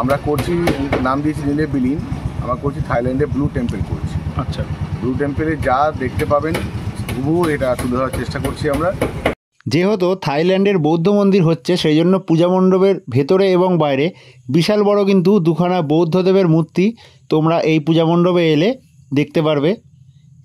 আমরা করছি, নাম দিয়েছি নীলে বিলীন। আমরা করছি থাইল্যান্ডে ব্লু টেম্পল করছি। আচ্ছা, ব্লু টেম্পলে যা দেখতে পাবেন হুবহু এটা তুলে ধরার চেষ্টা করছি আমরা। যেহেতু থাইল্যান্ডের বৌদ্ধ মন্দির হচ্ছে, সেই জন্য পূজা মণ্ডপের ভেতরে এবং বাইরে বিশাল বড় কিন্তু দুখানা বৌদ্ধদেবের মূর্তি তোমরা এই পূজা মণ্ডপে এলে দেখতে পারবে।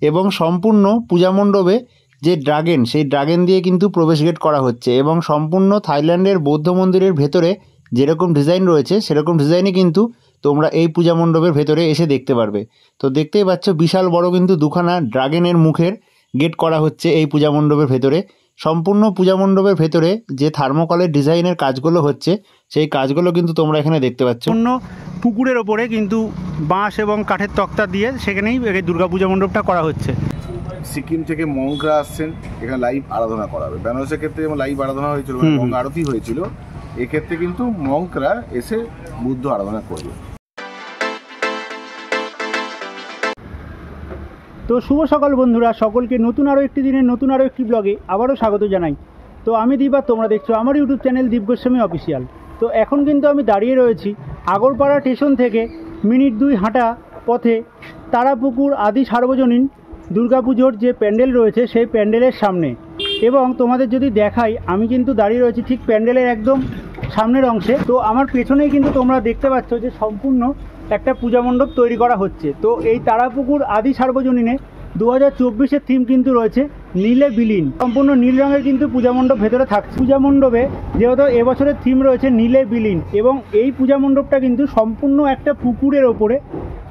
এবং সম্পূর্ণ পূজা মণ্ডপে যে ড্রাগন, সেই ড্রাগন দিয়ে কিন্তু প্রবেশ গেট করা হচ্ছে। এবং সম্পূর্ণ থাইল্যান্ডের বৌদ্ধ মন্দিরের ভেতরে যেরকম ডিজাইন রয়েছে সেরকম ডিজাইনই কিন্তু তোমরা এই পূজা মণ্ডপের ভেতরে এসে দেখতে পারবে। তো দেখতেই পাচ্ছ বিশাল বড় কিন্তু দুখানা ড্রাগনের মুখের গেট করা হচ্ছে এই পূজা মণ্ডপের ভেতরে। সম্পূর্ণ পূজা মণ্ডপের ভেতরে যে থার্মোকলের ডিজাইনের কাজগুলো হচ্ছে সেই কাজগুলো কিন্তু তোমরা এখানে দেখতে পাচ্ছ। অন্য পুকুরের ওপরে কিন্তু বাঁশ এবং কাঠের তক্তা দিয়ে সেখানেই এই দুর্গা পূজা মণ্ডপটা করা হচ্ছে। সিকিম থেকে মঙ্করা আসছেন, এখানে লাইভ আরাধনা করাবে। বেনারসের ক্ষেত্রে যেমন লাইভ আরাধনা হয়েছিল, গঙ্গা আরতি হয়েছিল, এক্ষেত্রে কিন্তু মঙ্করা এসে বুদ্ধ আরাধনা করবে। তো শুভ সকাল বন্ধুরা, সকলকে নতুন আরও একটি দিনের নতুন আরও একটি ব্লগে আবারও স্বাগত জানাই। তো আমি দীপ আর তোমরা দেখছো আমার ইউটিউব চ্যানেল দীপ গোস্বামী অফিসিয়াল। তো এখন কিন্তু আমি দাঁড়িয়ে রয়েছি আগরপাড়া স্টেশন থেকে মিনিট 2 হাঁটা পথে তারাপুকুর আদি সার্বজনীন দুর্গাপুজোর যে প্যান্ডেল রয়েছে সেই প্যান্ডেলের সামনে। এবং তোমাদের যদি দেখাই, আমি কিন্তু দাঁড়িয়ে রয়েছি ঠিক প্যান্ডেলের একদম সামনের অংশে। তো আমার পেছনেই কিন্তু তোমরা দেখতে পাচ্ছ যে সম্পূর্ণ একটা পূজা মণ্ডপ তৈরি করা হচ্ছে। তো এই তারাপুকুর আদি সার্বজনীনে 2024-এর থিম কিন্তু রয়েছে নীলে বিলীন। সম্পূর্ণ নীল রঙের কিন্তু পূজা মণ্ডপ ভেতরে থাকছে। পূজা মণ্ডপে যেহেতু এবছরের থিম রয়েছে নীলে বিলীন, এবং এই পূজা মণ্ডপটা কিন্তু সম্পূর্ণ একটা পুকুরের ওপরে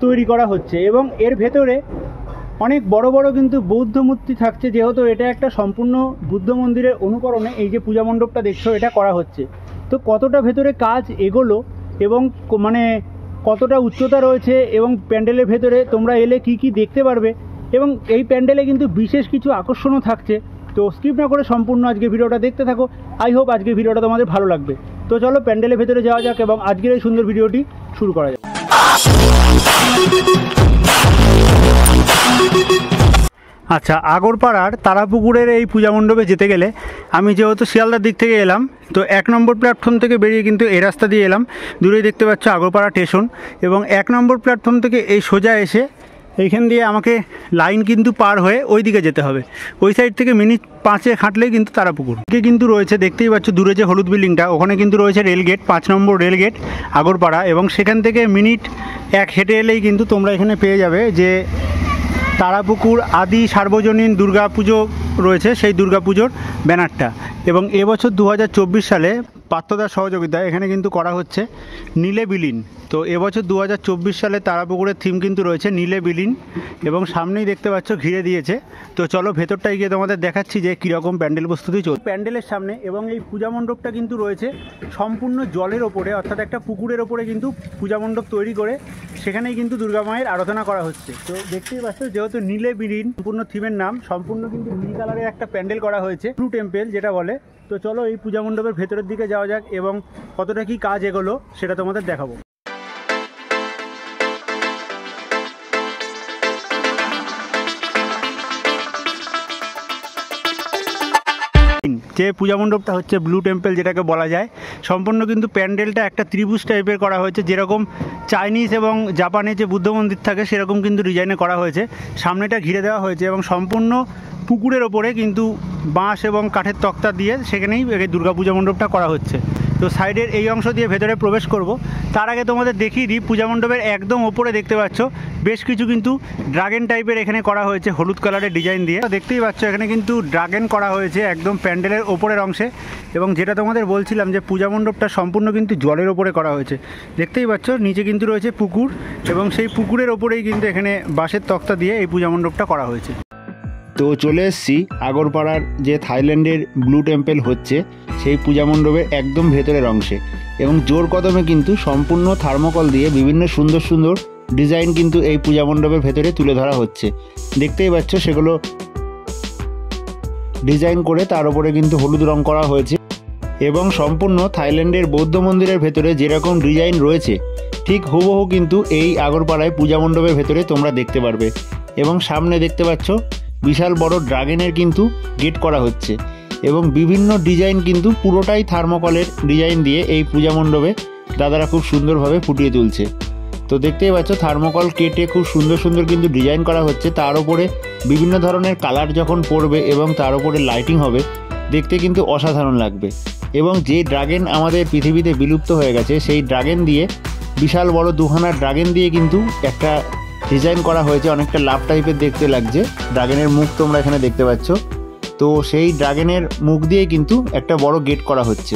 তৈরি করা হচ্ছে। এবং এর ভেতরে অনেক বড় বড় কিন্তু বৌদ্ধ মূর্তি থাকছে। যেহেতু এটা একটা সম্পূর্ণ বুদ্ধ মন্দিরের অনুকরণে এই যে পূজা মণ্ডপটা দেখছো এটা করা হচ্ছে। তো কতটা ভেতরে কাজ এগোলো এবং মানে কতটা উচ্চতা রয়েছে এবং প্যান্ডেলের ভেতরে তোমরা এলে কি কি দেখতে পারবে, এবং এই প্যান্ডেলে কিন্তু বিশেষ কিছু আকর্ষণও থাকছে। তো স্কিপ না করে সম্পূর্ণ আজকে ভিডিওটা দেখতে থাকো। আই হোপ আজকের ভিডিওটা তোমাদের ভালো লাগবে। তো চলো প্যান্ডেলের ভেতরে যাওয়া যাক এবং আজকের এই সুন্দর ভিডিওটি শুরু করা যাক। আচ্ছা, আগরপাড়ার তারাপুকুরের এই পূজা মণ্ডপে যেতে গেলে আমি যেহেতু শিয়ালদার দিক থেকে এলাম, তো 1 নম্বর প্ল্যাটফর্ম থেকে বেরিয়ে কিন্তু এই রাস্তা দিয়ে এলাম। দূরেই দেখতে পাচ্ছ আগরপাড়া স্টেশন, এবং 1 নম্বর প্ল্যাটফর্ম থেকে এই সোজা এসে এইখান দিয়ে আমাকে লাইন কিন্তু পার হয়ে ওই দিকে যেতে হবে। ওই সাইড থেকে মিনিট 5 হাঁটলেই কিন্তু তারাপুকুর কিন্তু রয়েছে। দেখতেই পাচ্ছ দূরে যে হলুদ বিল্ডিংটা, ওখানে কিন্তু রয়েছে রেলগেট, 5 নম্বর রেলগেট আগরপাড়া। এবং সেখান থেকে মিনিট 1 হেঁটে এলেই কিন্তু তোমরা এখানে পেয়ে যাবে যে তারাপুকুর আদি সার্বজনীন দুর্গাপুজো রয়েছে, সেই দুর্গাপুজোর ব্যানারটা। এবং এবছর 2024 সালে পার্থদার সহযোগিতায় এখানে কিন্তু করা হচ্ছে নীলে বিলীন। তো এবছর 2024 সালে তারাপুকুরের থিম কিন্তু রয়েছে নীলে বিলীন, এবং সামনেই দেখতে পাচ্ছ ঘিরে দিয়েছে। তো চলো ভেতরটায় গিয়ে তোমাদের দেখাচ্ছি যে কীরকম প্যান্ডেল প্রস্তুতি চলছে প্যান্ডেলের সামনে। এবং এই পূজা মণ্ডপটা কিন্তু রয়েছে সম্পূর্ণ জলের ওপরে, অর্থাৎ একটা পুকুরের ওপরে কিন্তু পূজা মণ্ডপ তৈরি করে সেখানেই কিন্তু দুর্গা মায়ের আরাধনা করা হচ্ছে। তো দেখতেই পাচ্ছ যেহেতু নীলে বিলীন সম্পূর্ণ থিমের নাম, সম্পূর্ণ কিন্তু নীল কালারের একটা প্যান্ডেল করা হয়েছে, ব্লু টেম্পল যেটা বলে। তো চলো এই পূজা মণ্ডপের ভেতরের দিকে যাওয়া যাক এবং কতটা কি কাজ এগোলো সেটা তোমাদের দেখাবো। যে পূজা মণ্ডপটা হচ্ছে ব্লু টেম্পল যেটাকে বলা যায়, সম্পূর্ণ কিন্তু প্যান্ডেলটা একটা ত্রিভুজ টাইপের করা হয়েছে, যেরকম চাইনিজ এবং জাপানে যে বুদ্ধ মন্দির থাকে সেরকম কিন্তু ডিজাইনে করা হয়েছে। সামনেটা ঘিরে দেওয়া হয়েছে এবং সম্পূর্ণ পুকুরের ওপরে কিন্তু বাঁশ এবং কাঠের তক্তা দিয়ে সেখানেই এই দুর্গা পূজা মণ্ডপটা করা হচ্ছে। তো সাইডের এই অংশ দিয়ে ভেতরে প্রবেশ করব। তার আগে তোমাদের দেখিয়ে দিই, পূজা মণ্ডপের একদম ওপরে দেখতে পাচ্ছ বেশ কিছু কিন্তু ড্রাগন টাইপের এখানে করা হয়েছে হলুদ কালারের ডিজাইন দিয়ে। দেখতেই পাচ্ছ এখানে কিন্তু ড্রাগন করা হয়েছে একদম প্যান্ডেলের ওপরের অংশে। এবং যেটা তোমাদের বলছিলাম যে পূজা মণ্ডপটা সম্পূর্ণ কিন্তু জলের ওপরে করা হয়েছে। দেখতেই পাচ্ছ নিচে কিন্তু রয়েছে পুকুর, এবং সেই পুকুরের ওপরেই কিন্তু এখানে বাঁশের তক্তা দিয়ে এই পূজা মণ্ডপটা করা হয়েছে। তো চলে এসেছি আগরপাড়ার যে থাইল্যান্ডের ব্লু টেম্পল হচ্ছে সেই পূজা মণ্ডপের একদম ভেতরের অংশে, এবং জোর কদমে কিন্তু সম্পূর্ণ থার্মোকল দিয়ে বিভিন্ন সুন্দর সুন্দর ডিজাইন কিন্তু এই পূজা মণ্ডপের ভেতরে তুলে ধরা হচ্ছে। দেখতেই পাচ্ছ সেগুলো ডিজাইন করে তার উপরে কিন্তু হলুদ রং করা হয়েছে। এবং সম্পূর্ণ থাইল্যান্ডের বৌদ্ধ মন্দিরের ভেতরে যেরকম ডিজাইন রয়েছে ঠিক হুবহু কিন্তু এই আগরপাড়ায় পূজা মণ্ডপের ভেতরে তোমরা দেখতে পারবে। এবং সামনে দেখতে পাচ্ছ বিশাল বড় ড্রাগনের কিন্তু গেট করা হচ্ছে, এবং বিভিন্ন ডিজাইন কিন্তু পুরোটাই থার্মোকলের ডিজাইন দিয়ে এই পূজা মণ্ডপে দাদারা খুব সুন্দরভাবে ফুটিয়ে তুলছে। তো দেখতেই পাচ্ছ থার্মোকল কেটে খুব সুন্দর সুন্দর কিন্তু ডিজাইন করা হচ্ছে, তার উপরে বিভিন্ন ধরনের কালার যখন পড়বে এবং তার উপরে লাইটিং হবে দেখতে কিন্তু অসাধারণ লাগবে। এবং যে ড্রাগন আমাদের পৃথিবীতে বিলুপ্ত হয়ে গেছে সেই ড্রাগন দিয়ে, বিশাল বড় দুখানা ড্রাগন দিয়ে কিন্তু একটা ডিজাইন করা হয়েছে, অনেকটা লাভ টাইপের দেখতে লাগছে। ড্রাগনের মুখ তোমরা এখানে দেখতে পাচ্ছ। তো সেই ড্রাগনের মুখ দিয়ে কিন্তু একটা বড় গেট করা হচ্ছে।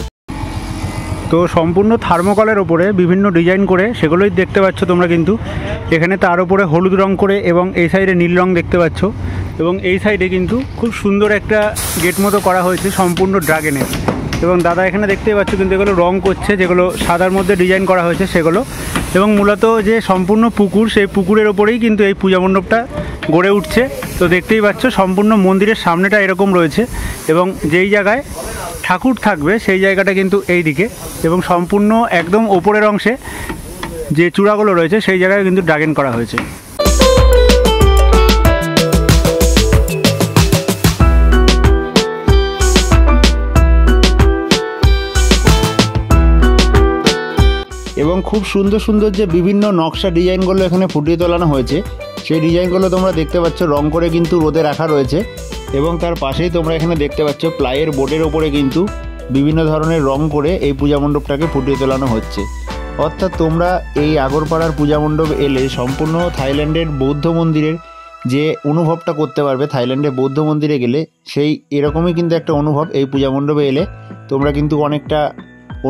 তো সম্পূর্ণ থার্মোকলের ওপরে বিভিন্ন ডিজাইন করে সেগুলোই দেখতে পাচ্ছ তোমরা কিন্তু এখানে, তার উপরে হলুদ রং করে এবং এই সাইডে নীল রং দেখতে পাচ্ছ এবং এই সাইডে কিন্তু খুব সুন্দর একটা গেট মতো করা হয়েছে সম্পূর্ণ ড্রাগনের। এবং দাদা এখানে দেখতেই পাচ্ছ কিন্তু এগুলো রং করছে, যেগুলো সাদার মধ্যে ডিজাইন করা হয়েছে সেগুলো। এবং মূলত যে সম্পূর্ণ পুকুর, সেই পুকুরের ওপরেই কিন্তু এই পূজা মণ্ডপটা গড়ে উঠছে। তো দেখতেই পাচ্ছ সম্পূর্ণ মন্দিরের সামনেটা এরকম রয়েছে এবং যেই জায়গায় ঠাকুর থাকবে সেই জায়গাটা কিন্তু এই দিকে, এবং সম্পূর্ণ একদম ওপরের অংশে যে চূড়াগুলো রয়েছে সেই জায়গায় কিন্তু ড্রাগন করা হয়েছে। এবং খুব সুন্দর সুন্দর যে বিভিন্ন নকশা ডিজাইনগুলো এখানে ফুটিয়ে তোলানো হয়েছে সেই ডিজাইনগুলো তোমরা দেখতে পাচ্ছ রং করে কিন্তু রোদে রাখা রয়েছে। এবং তার পাশেই তোমরা এখানে দেখতে পাচ্ছ প্লাইয়ের বোর্ডের ওপরে কিন্তু বিভিন্ন ধরনের রং করে এই পূজা মণ্ডপটাকে ফুটিয়ে তোলানো হচ্ছে। অর্থাৎ তোমরা এই আগরপাড়ার পূজা মণ্ডপ এলে সম্পূর্ণ থাইল্যান্ডের বৌদ্ধ মন্দিরের যে অনুভবটা করতে পারবে, থাইল্যান্ডে বৌদ্ধ মন্দিরে গেলে সেই এরকমই কিন্তু একটা অনুভব এই পূজা মণ্ডপে এলে তোমরা কিন্তু অনেকটা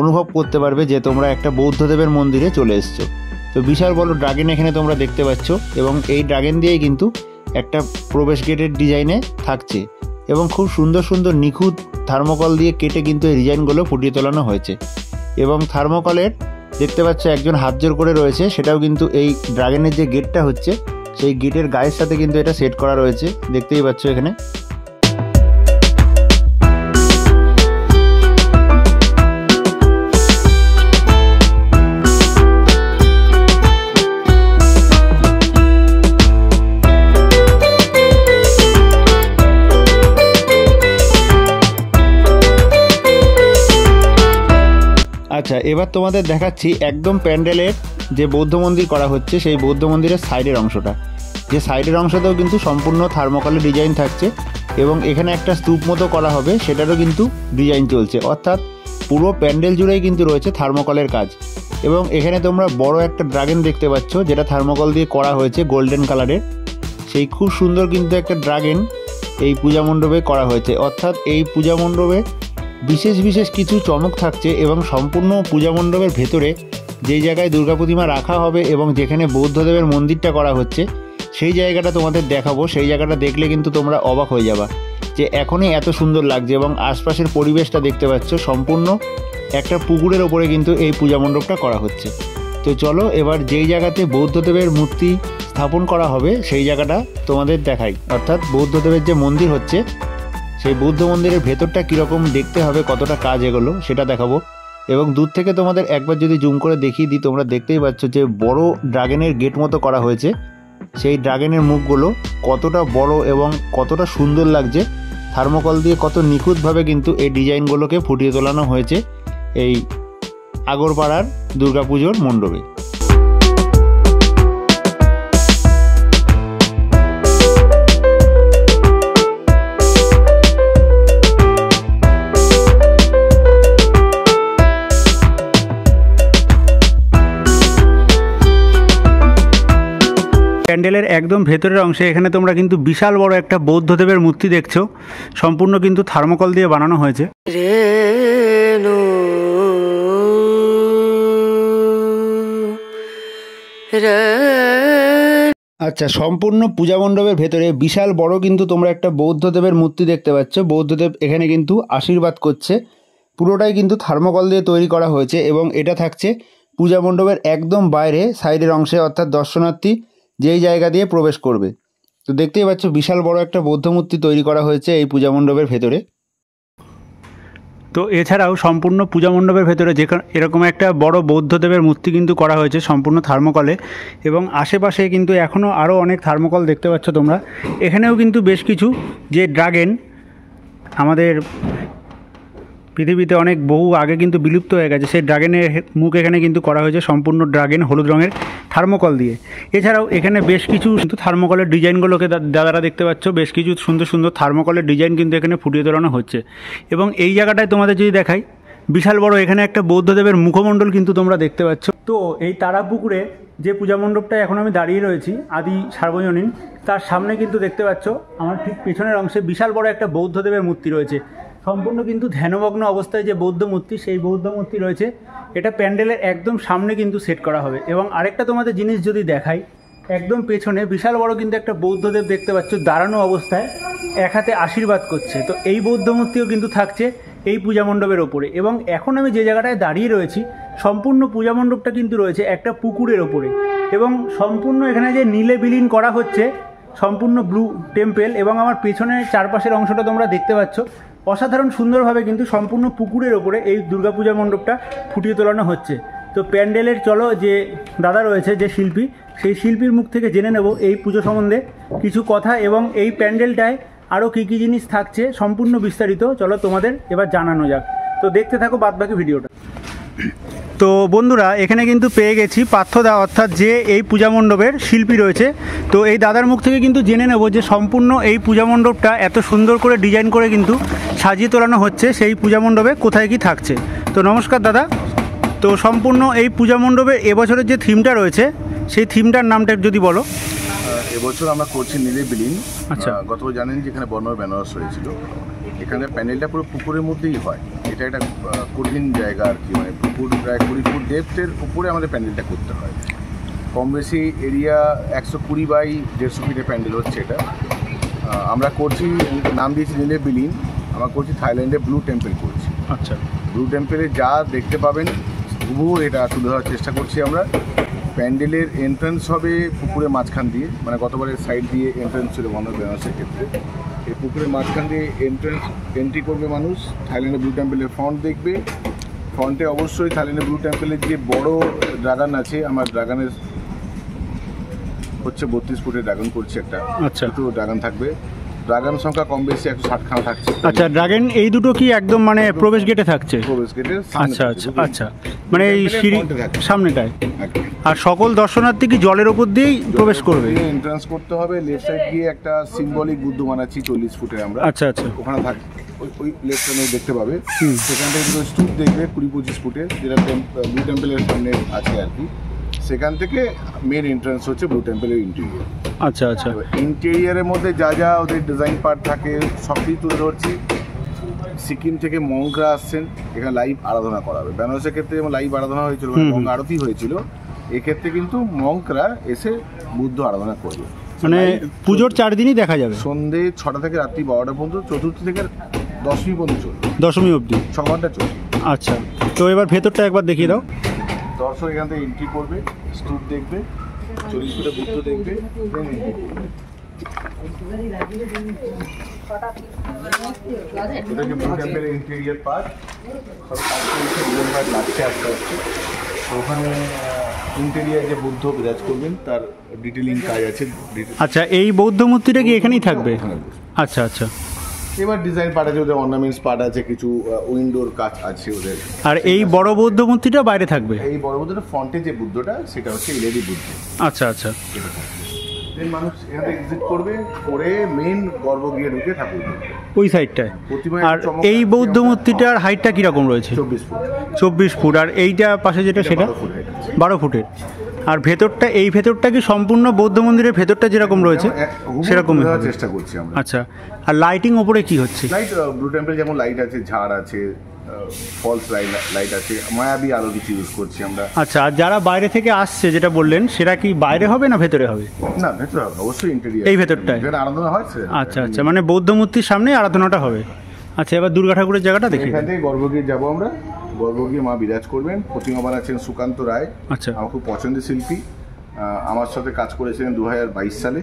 অনুভব করতে পারবে যে তোমরা একটা বৌদ্ধদেবের মন্দিরে চলে এসছো। তো বিশাল বড় ড্রাগন এখানে তোমরা দেখতে পাচ্ছ এবং এই ড্রাগন দিয়েই কিন্তু একটা প্রবেশ গেটের ডিজাইনে থাকছে এবং খুব সুন্দর সুন্দর নিখুঁত থার্মোকল দিয়ে কেটে কিন্তু এই ডিজাইনগুলো ফুটিয়ে তোলানো হয়েছে। এবং থার্মোকলের দেখতে পাচ্ছ একজন হাত জোর করে রয়েছে, সেটাও কিন্তু এই ড্রাগনের যে গেটটা হচ্ছে সেই গেটের গায়ের সাথে কিন্তু এটা সেট করা রয়েছে, দেখতেই পাচ্ছ এখানে। আচ্ছা, এবার তোমাদের দেখাচ্ছি একদম প্যান্ডেলের যে বৌদ্ধ মন্দির করা হচ্ছে সেই বৌদ্ধ মন্দিরের সাইডের অংশটা, যে সাইডের অংশতেও কিন্তু সম্পূর্ণ থার্মোকলের ডিজাইন থাকছে এবং এখানে একটা স্তূপ মতো করা হবে সেটারও কিন্তু ডিজাইন চলছে। অর্থাৎ পুরো প্যান্ডেল জুড়েই কিন্তু রয়েছে থার্মোকলের কাজ। এবং এখানে তোমরা বড় একটা ড্রাগন দেখতে পাচ্ছ যেটা থার্মোকল দিয়ে করা হয়েছে গোল্ডেন কালারের, সেই খুব সুন্দর কিন্তু একটা ড্রাগন এই পূজা মণ্ডপে করা হয়েছে। অর্থাৎ এই পূজা মণ্ডপে বিশেষ বিশেষ কিছু চমক থাকছে এবং সম্পূর্ণ পূজা মণ্ডপের ভেতরে যেই জায়গায় দুর্গা প্রতিমা রাখা হবে এবং যেখানে বৌদ্ধদেবের মন্দিরটা করা হচ্ছে সেই জায়গাটা তোমাদের দেখাবো। সেই জায়গাটা দেখলে কিন্তু তোমরা অবাক হয়ে যাবা যে এখনই এত সুন্দর লাগছে। এবং আশপাশের পরিবেশটা দেখতে পাচ্ছ সম্পূর্ণ একটা পুকুরের ওপরে কিন্তু এই পূজা মণ্ডপটা করা হচ্ছে। তো চলো এবার যেই জায়গাতে বৌদ্ধদেবের মূর্তি স্থাপন করা হবে সেই জায়গাটা তোমাদের দেখাই। অর্থাৎ বৌদ্ধদেবের যে মন্দির হচ্ছে সেই বৌদ্ধ মন্দিরের ভেতরটা কীরকম দেখতে হবে, কতটা কাজ এগুলো সেটা দেখাবো। এবং দূর থেকে তোমাদের একবার যদি জুম করে দেখিয়ে দিই, তোমরা দেখতেই পাচ্ছ যে বড় ড্রাগনের গেট মতো করা হয়েছে, সেই ড্রাগনের মুখগুলো কতটা বড় এবং কতটা সুন্দর লাগছে। থার্মোকল দিয়ে কত নিখুঁতভাবে কিন্তু এই ডিজাইনগুলোকে ফুটিয়ে তোলানো হয়েছে এই আগরপাড়ার দুর্গাপুজোর মণ্ডপে। প্যান্ডেলের একদম ভেতরের অংশে এখানে তোমরা কিন্তু বিশাল বড় একটা বৌদ্ধদেবের মূর্তি দেখছো, সম্পূর্ণ কিন্তু থার্মোকল দিয়ে বানানো হয়েছে। আচ্ছা, সম্পূর্ণ পূজা মণ্ডপের ভেতরে বিশাল বড় কিন্তু তোমরা একটা বৌদ্ধদেবের মূর্তি দেখতে পাচ্ছ। বৌদ্ধদেব এখানে কিন্তু আশীর্বাদ করছে, পুরোটাই কিন্তু থার্মোকল দিয়ে তৈরি করা হয়েছে এবং এটা থাকছে পূজা মণ্ডপের একদম বাইরে সাইডের অংশে, অর্থাৎ দর্শনার্থী যেই জায়গা দিয়ে প্রবেশ করবে। তো দেখতেই পাচ্ছ বিশাল বড় একটা বৌদ্ধ মূর্তি তৈরি করা হয়েছে এই পূজা মণ্ডপের ভেতরে। তো এছাড়াও সম্পূর্ণ পূজা মণ্ডপের ভেতরে এরকম একটা বড় বৌদ্ধদেবের মূর্তি কিন্তু করা হয়েছে সম্পূর্ণ থার্মোকলে, এবং আশেপাশে কিন্তু এখনও আরও অনেক থার্মোকল দেখতে পাচ্ছ তোমরা। এখানেও কিন্তু বেশ কিছু যে ড্রাগন আমাদের পৃথিবীতে অনেক বহু আগে কিন্তু বিলুপ্ত হয়ে গেছে সেই ড্রাগনের মুখ এখানে কিন্তু করা হয়েছে সম্পূর্ণ ড্রাগন হলুদ রঙের থার্মোকল দিয়ে। এছাড়াও এখানে বেশ কিছু কিন্তু থার্মোকলের ডিজাইনগুলোকে দাদারা দেখতে পাচ্ছ, বেশ কিছু সুন্দর সুন্দর থার্মোকলের ডিজাইন কিন্তু এখানে ফুটিয়ে তোলানো হচ্ছে। এবং এই জায়গাটায় তোমাদের যদি দেখাই, বিশাল বড় এখানে একটা বৌদ্ধদেবের মুখমণ্ডল কিন্তু তোমরা দেখতে পাচ্ছ। তো এই তারাপুকুরে যে পূজা মণ্ডপটায় এখন আমি দাঁড়িয়ে রয়েছি আদি সার্বজনীন, তার সামনে কিন্তু দেখতে পাচ্ছ আমার ঠিক পেছনের অংশে বিশাল বড় একটা বৌদ্ধদেবের মূর্তি রয়েছে। সম্পূর্ণ কিন্তু ধ্যানমগ্ন অবস্থায় যে বৌদ্ধ মূর্তি, সেই বৌদ্ধ মূর্তি রয়েছে, এটা প্যান্ডেলের একদম সামনে কিন্তু সেট করা হবে। এবং আরেকটা তোমাদের জিনিস যদি দেখাই, একদম পেছনে বিশাল বড় কিন্তু একটা বৌদ্ধদেব দেখতে পাচ্ছ দাঁড়ানো অবস্থায় এক হাতে আশীর্বাদ করছে। তো এই বৌদ্ধ মূর্তিও কিন্তু থাকছে এই পূজা মণ্ডপের ওপরে। এবং এখন আমি যে জায়গাটায় দাঁড়িয়ে রয়েছি, সম্পূর্ণ পূজা মণ্ডপটা কিন্তু রয়েছে একটা পুকুরের ওপরে। এবং সম্পূর্ণ এখানে যে নীলে বিলীন করা হচ্ছে সম্পূর্ণ ব্লু টেম্পেল, এবং আমার পেছনের চারপাশের অংশটা তোমরা দেখতে পাচ্ছ অসাধারণ সুন্দরভাবে কিন্তু সম্পূর্ণ পুকুরের ওপরে এই দুর্গাপূজা মণ্ডপটা ফুটিয়ে তোলানো হচ্ছে। তো প্যান্ডেলের চলো যে দাদা রয়েছে, যে শিল্পী, সেই শিল্পীর মুখ থেকে জেনে নেব এই পুজো সম্বন্ধে কিছু কথা এবং এই প্যান্ডেলটায় আরও কী কী জিনিস থাকছে সম্পূর্ণ বিস্তারিত চলো তোমাদের এবার জানানো যাক। তো দেখতে থাকো বাদবাকি ভিডিওটা। তো বন্ধুরা, এখানে কিন্তু পেয়ে গেছি পার্থদা, অর্থাৎ যে এই পূজা মণ্ডপের শিল্পী রয়েছে। তো এই দাদার মুখ থেকে কিন্তু জেনে নেব যে সম্পূর্ণ এই পূজা মণ্ডপটা এত সুন্দর করে ডিজাইন করে কিন্তু সাজিয়ে তোলানো হচ্ছে, সেই পূজা মণ্ডপে কোথায় কি থাকছে। তো নমস্কার দাদা। তো সম্পূর্ণ এই পূজা মণ্ডপে এবছরের যে থিমটা রয়েছে, সেই থিমটার নামটা যদি বলো। এবছর আমরা করছি নীলে বিলীন। আচ্ছা, গতবার জানেন যে এখানে বর্ণময় বেনারস হয়েছিল, এখানে প্যান্ডেলটা পুরো পুকুরের মধ্যেই হয়। এটা একটা কঠিন জায়গা আর কি, মানে পুকুর প্রায় 20 ফুট ডেপথের উপরে আমাদের প্যান্ডেলটা করতে হয়। কম বেশি এরিয়া 120 বাই 150 ফিটের প্যান্ডেল হচ্ছে এটা। আমরা করছি, নাম দিয়েছি নীলে বিলীন। আমরা করছি থাইল্যান্ডে ব্লু টেম্পল করছি। আচ্ছা, ব্লু টেম্পলে যা দেখতে পাবেন হুবহু এটা তুলে ধরার চেষ্টা করছি আমরা। প্যান্ডেলের এন্ট্রান্স হবে পুকুরের মাঝখান দিয়ে, মানে গতবারের সাইড দিয়ে এন্ট্রান্স ছিল বর্ণময় বেনারসের ক্ষেত্রে। এই পুকুরের মাঝখান দিয়ে এন্ট্রি করবে মানুষ, থাইল্যান্ডের ব্লু টেম্পলের ফ্রন্ট দেখবে। ফ্রন্টে অবশ্যই থাইল্যান্ডের ব্লু টেম্পলের যে বড় ড্রাগন আছে, আমার ড্রাগনের হচ্ছে 32 ফুটের ড্রাগন করছি একটা। আচ্ছা, দুটো ড্রাগন থাকবে। ড্রাগন সংখ্যা কম বেশি 160খানা থাকছে। আচ্ছা, ড্রাগন এই দুটো কি একদম মানে প্রবেশ গেটে থাকছে? প্রবেশ গেটের আচ্ছা আচ্ছা আচ্ছা, মানে এই সিঁড়ি সামনেটায়। একদম। আর সকল দর্শনার্থী কি জলের ওপর দিয়েই প্রবেশ করবে? এন্ট্রান্স করতে হবে, লেফট সাইড দিয়ে একটা সিম্বলিক বুদ্ধ বানাচ্ছি 40 ফুটের আমরা। আচ্ছা আচ্ছা, ওখানে থাকবে, ওই লেফট সাইডে দেখতে পাবে। সেখান থেকে দুটো স্তূপ দেখবে 20-25 ফুটের, যেটা ব্লু টেম্পলের সামনে আছে আর কি। সেখান থেকে মেন এন্ট্রান্স হচ্ছে ব্লু টেম্পলের ইন্টেরিয়র। আচ্ছা আচ্ছা, ইন্টেরিয়রের মধ্যে যা যা ওদের ডিজাইন পার্ট থাকে সব কিছু তুলে ধরছি। সিকিম থেকে মঙ্করা আসছেন, এখানে লাইভ আরাধনা করাবে। বেনারসের ক্ষেত্রে যেমন লাইভ আরাধনা হয়েছিল, গঙ্গা আরতি হয়েছিল, এক্ষেত্রে কিন্তু মঙ্করা এসে বুদ্ধ আরাধনা করবে। মানে পুজোর 4 দিনই দেখা যাবে, সন্ধে 6টা থেকে রাত্রি 12টা পর্যন্ত, চতুর্থী থেকে দশমী পর্যন্ত চলবে, দশমী অবধি 6 ঘন্টা চলবে। আচ্ছা, তো এবার ভেতরটা একবার দেখিয়ে দাও। দর্শক এখান থেকে এন্ট্রি করবে, স্তূপ দেখবে, 40 ফুটের বুদ্ধ দেখবে, ইন্টেরিয়ার পার্ট লাগছে আস্তে আস্তে। ওখানে ইন্টেরিয়ার যে বুদ্ধ বিরাজ করবেন তার ডিটেলিং কাজ আছে। আচ্ছা, এই বৌদ্ধ মূর্তিটা কি এখানেই থাকবে? আচ্ছা আচ্ছা, এবার ডিজাইন পার্ট আছে, ওদের অর্নামেন্টস পার্ট আছে, কিছু উইন্ডোর কাজ আছে ওদের। আর এই বড় বৌদ্ধ মূর্তিটা বাইরে থাকবে? এই বড় বুদ্ধটা ফ্রন্টে যে বুদ্ধটা সেটা হচ্ছে ইলেডি বুদ্ধ। আচ্ছা আচ্ছা, মানুষ এখানে এক্সিট করবে, করে মেইন গর্ভগৃহে ঢুকে ঠাকুর ওই সাইডটায়। আর এই বৌদ্ধ মূর্তিটার হাইটটা কিরকম রয়েছে? 24 ফুট। 24 ফুট। আর এইটা পাশে যেটা সেটা 12 ফুটের। আর ভেতরটা, এই ভেতরটা কি সম্পূর্ণ বৌদ্ধ মন্দিরের ভেতরটা যেরকম রয়েছে সেরকমই চেষ্টা করছি আমরা। আচ্ছা, আর লাইটিং ওপরে কি হচ্ছে? লাইট ব্লু টেম্পল যেমন লাইট আছে, ঝাড় আছে, ফলস লাইট আছে, মায়াবী আলো কিছু ইউজ করছি আমরা। আচ্ছা, আর যারা বাইরে থেকে আসছে যেটা বললেন, সেটা কি বাইরে হবে না ভেতরে হবে? না, ভেতরে হবে অবশ্যই, ইন্টেরিয়র এই ভেতরটায় আরাধনা হয়। আচ্ছা আচ্ছা, মানে বৌদ্ধ মূর্তির সামনে আরাধনাটা হবে। আচ্ছা, এবার দুর্গা ঠাকুরের জায়গাটা দেখি। এখান থেকে গর্ভগৃহে যাবো আমরা। গর্ভগৃহে মা বিরাজ করবেন। প্রতিমা বানাচ্ছেন সুকান্ত রায়। আচ্ছা, আমার খুব পছন্দের শিল্পী, আমার সাথে কাজ করেছিলেন 2022 সালে।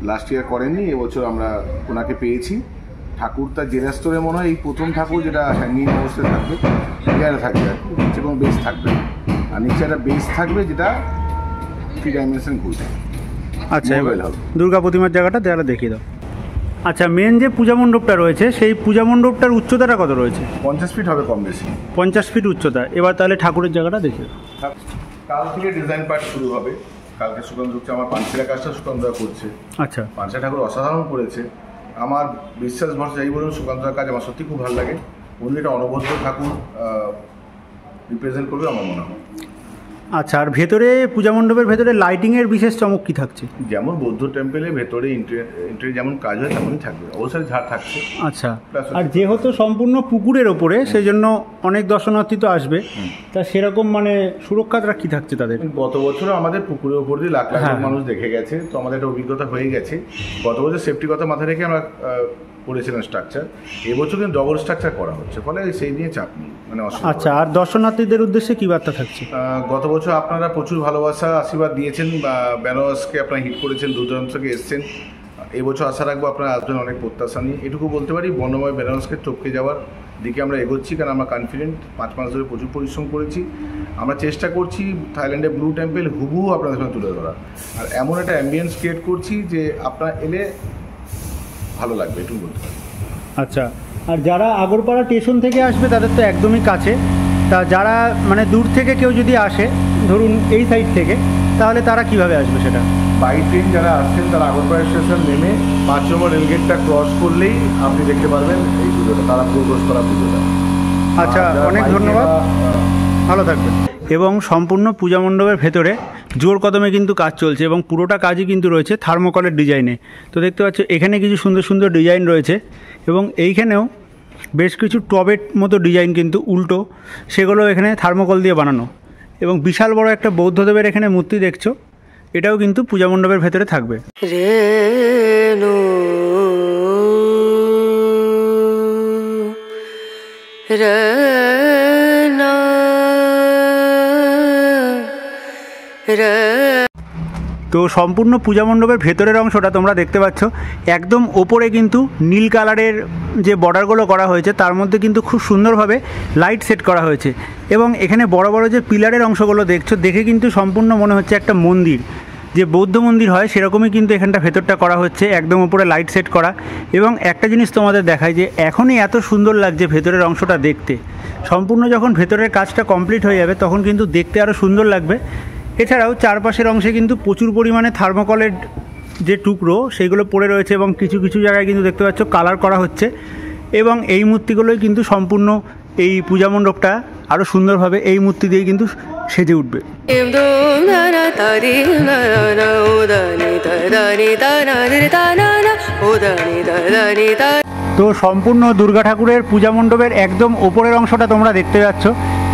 লাস্ট ইয়ার করেননি, এবছর আমরা ওনাকে পেয়েছি। ঠাকুর তার জেলা স্তরে মনে হয় এই প্রথম ঠাকুর যেটা হ্যাঙ্গিং অবস্থায় থাকবে, এয়ারে থাকবে আর কি, নিচে কোনো বেস থাকবে না। আর নিচে একটা বেস থাকবে যেটা 3 ডাইমেনশন ঘুরবে। আচ্ছা, এবার দুর্গা প্রতিমার জায়গাটা দেয়ালে দেখিয়ে দাও। আচ্ছা, মেন যে পূজা মণ্ডপটা রয়েছে সেই পূজা মণ্ডপটার উচ্চতাটা কত রয়েছে? 50 ফিট হবে কম বেশি। 50 ফিট উচ্চতা। এবার তাহলে ঠাকুরের জায়গাটা দেখি। কাল থেকে ডিজাইন পার্ট শুরু হবে। কালকে সুকান্ত হচ্ছে আমার পাঞ্চিরা কাজটা সুকান্তরা করছে। আচ্ছা, পাঞ্চা ঠাকুর অসাধারণ করেছে। আমার বিশ্বাস ভরসা এই বলুন, সুকান্তর কাজ আমার সত্যি খুব ভালো লাগে। উনি এটা অনবদ্য ঠাকুর রিপ্রেজেন্ট করবে আমার মনে হয়। আচ্ছা, আর ভেতরে পূজা মণ্ডপের ভেতরে লাইটিংয়ের বিশেষ চমক কী থাকছে? যেমন বৌদ্ধ টেম্পেলের ভেতরে এন্ট্রি যেমন কাজ হয় তেমনই থাকবে, অবশ্যই ঝাড় থাকছে। আচ্ছা, আর যেহেতু সম্পূর্ণ পুকুরের ওপরে সেই জন্য অনেক দর্শনার্থী তো আসবে, তা সেরকম মানে সুরক্ষাটা কী থাকছে তাদের? গত বছরও আমাদের পুকুরের ওপর দিয়ে লাখ লাখ মানুষ দেখে গেছে, তো আমাদের একটা অভিজ্ঞতা হয়ে গেছে। গত বছর সেফটির কথা মাথায় রেখে আমরা করেছিলাম স্ট্রাকচার। এবছর কিন্তু ডবল স্ট্রাকচার করা হচ্ছে, ফলে সেই নিয়ে চাপ নেই, মানে অসুবিধা। আচ্ছা, আর দর্শনার্থীদের উদ্দেশ্যে কী বার্তা থাকছে? গত বছর আপনারা প্রচুর ভালোবাসা আশীর্বাদ দিয়েছেন, বা বেনারসকে আপনারা হিট করেছেন, দূর দূরান্ত থেকে এসছেন। এবছর আশা রাখবো আপনারা আসবেন অনেক প্রত্যাশা নিয়ে। এটুকু বলতে পারি, বর্ণময় বেনারসকে টপকে যাওয়ার দিকে আমরা এগোচ্ছি, কারণ আমরা কনফিডেন্ট। 5 মাস ধরে প্রচুর পরিশ্রম করেছি। আমরা চেষ্টা করছি থাইল্যান্ডের ব্লু টেম্পল হুবহু আপনাদের সামনে তুলে ধরা, আর এমন একটা অ্যাম্বিয়েন্স ক্রিয়েট করছি যে আপনারা এলে ভালো লাগবে, এটুকু বলতে পারি। আচ্ছা, আর যারা আগরপাড়া স্টেশন থেকে আসবে তাদের তো একদমই কাছে, তা যারা মানে দূর থেকে কেউ যদি আসে ধরুন এই সাইড থেকে, তাহলে তারা কিভাবে আসবে সেটা? বাই ট্রেন যারা আসছেন তারা আগরপাড়া স্টেশন নেমে 5 নম্বর রেলগেটটা ক্রস করলেই আপনি দেখতে পারবেন এই পুজোটা, তারা প্রবেশ করা পুজোটা। আচ্ছা, অনেক ধন্যবাদ, ভালো থাকবেন। এবং সম্পূর্ণ পূজা মণ্ডপের ভেতরে জোর কদমে কিন্তু কাজ চলছে, এবং পুরোটা কাজই কিন্তু রয়েছে থার্মোকলের ডিজাইনে। তো দেখতে পাচ্ছ এখানে কিছু সুন্দর সুন্দর ডিজাইন রয়েছে, এবং এইখানেও বেশ কিছু টবের মতো ডিজাইন কিন্তু উল্টো, সেগুলো এখানে থার্মোকল দিয়ে বানানো। এবং বিশাল বড় একটা বৌদ্ধদেবের এখানে মূর্তি দেখছো, এটাও কিন্তু পূজা মণ্ডপের ভেতরে থাকবে। তো সম্পূর্ণ পূজা মণ্ডপের ভেতরের অংশটা তোমরা দেখতে পাচ্ছ, একদম ওপরে কিন্তু নীল কালারের যে বর্ডারগুলো করা হয়েছে তার মধ্যে কিন্তু খুব সুন্দরভাবে লাইট সেট করা হয়েছে। এবং এখানে বড় বড় যে পিলারের অংশগুলো দেখছো, দেখে কিন্তু সম্পূর্ণ মনে হচ্ছে একটা মন্দির, যে বৌদ্ধ মন্দির হয় সেরকমই কিন্তু এখানটা ভেতরটা করা হচ্ছে, একদম উপরে লাইট সেট করা। এবং একটা জিনিস তোমাদের দেখায় যে এখনই এত সুন্দর লাগছে ভেতরের অংশটা দেখতে, সম্পূর্ণ যখন ভেতরের কাজটা কমপ্লিট হয়ে যাবে তখন কিন্তু দেখতে আরও সুন্দর লাগবে। এছাড়াও চারপাশের অংশে কিন্তু প্রচুর পরিমাণে থার্মোকলের যে টুকরো সেইগুলো পড়ে রয়েছে, এবং কিছু কিছু জায়গায় কিন্তু দেখতে পাচ্ছ কালার করা হচ্ছে। এবং এই মূর্তিগুলোই কিন্তু সম্পূর্ণ এই পূজা মণ্ডপটা আরও সুন্দরভাবে এই মূর্তি দিয়ে কিন্তু সেজে উঠবে। তো সম্পূর্ণ দুর্গা ঠাকুরের পূজা মণ্ডপের একদম ওপরের অংশটা তোমরা দেখতে পাচ্ছ।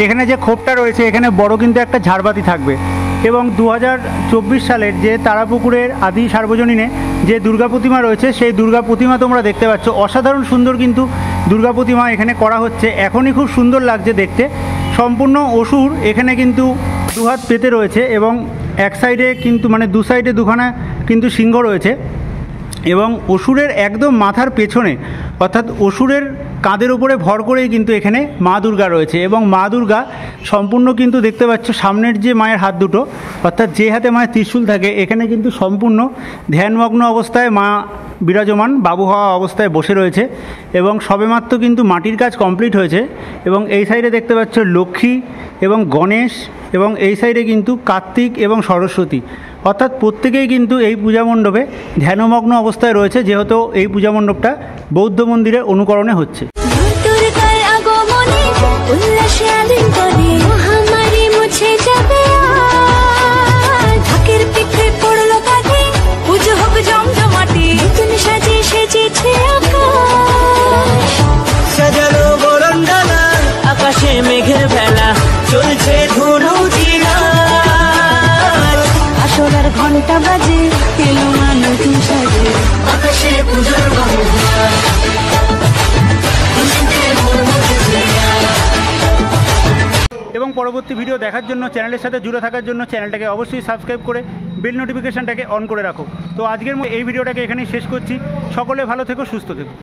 এখানে যে খোপটা রয়েছে এখানে বড় কিন্তু একটা ঝাড়বাতি থাকবে। এবং 2024 সালের যে তারাপুকুরের আদি সার্বজনীনে যে দুর্গা প্রতিমা রয়েছে সেই দুর্গা প্রতিমা তোমরা দেখতে পাচ্ছ, অসাধারণ সুন্দর কিন্তু দুর্গা প্রতিমা এখানে করা হচ্ছে, এখনই খুব সুন্দর লাগছে দেখতে। সম্পূর্ণ অসুর এখানে কিন্তু দুহাত পেতে রয়েছে, এবং এক সাইডে কিন্তু মানে দু সাইডে দুখানা কিন্তু সিংহ রয়েছে। এবং অসুরের একদম মাথার পেছনে অর্থাৎ অসুরের কাঁধের উপরে ভর করেই কিন্তু এখানে মা দুর্গা রয়েছে। এবং মা দুর্গা সম্পূর্ণ কিন্তু দেখতে পাচ্ছ সামনের যে মায়ের হাত দুটো, অর্থাৎ যে হাতে মায়ের ত্রিশূল থাকে, এখানে কিন্তু সম্পূর্ণ ধ্যানমগ্ন অবস্থায় মা বিরাজমান, বাবু হওয়া অবস্থায় বসে রয়েছে। এবং সবেমাত্র কিন্তু মাটির কাজ কমপ্লিট হয়েছে। এবং এই সাইডে দেখতে পাচ্ছ লক্ষ্মী এবং গণেশ, এবং এই সাইডে কিন্তু কার্তিক এবং সরস্বতী, অর্থাৎ প্রত্যেকেই কিন্তু এই পূজা মণ্ডপে ধ্যানমগ্ন অবস্থায় রয়েছে, যেহেতু এই পূজা মণ্ডপটা বৌদ্ধ মন্দিরের অনুকরণে হচ্ছে। আকাশে মেঘের বেলা চলছে ধুনু জিনা, আসরের ঘন্টা বাজে এলো মানুষ সাজে, আকাশে পুজোর এবং পরবর্তী ভিডিও দেখার জন্য, চ্যানেলের সাথে জুড়ে থাকার জন্য চ্যানেলটাকে অবশ্যই সাবস্ক্রাইব করে বেল নোটিফিকেশানটাকে অন করে রাখো। তো আজকের এই ভিডিওটাকে এখানেই শেষ করছি। সকলে ভালো থেকো, সুস্থ থেকো।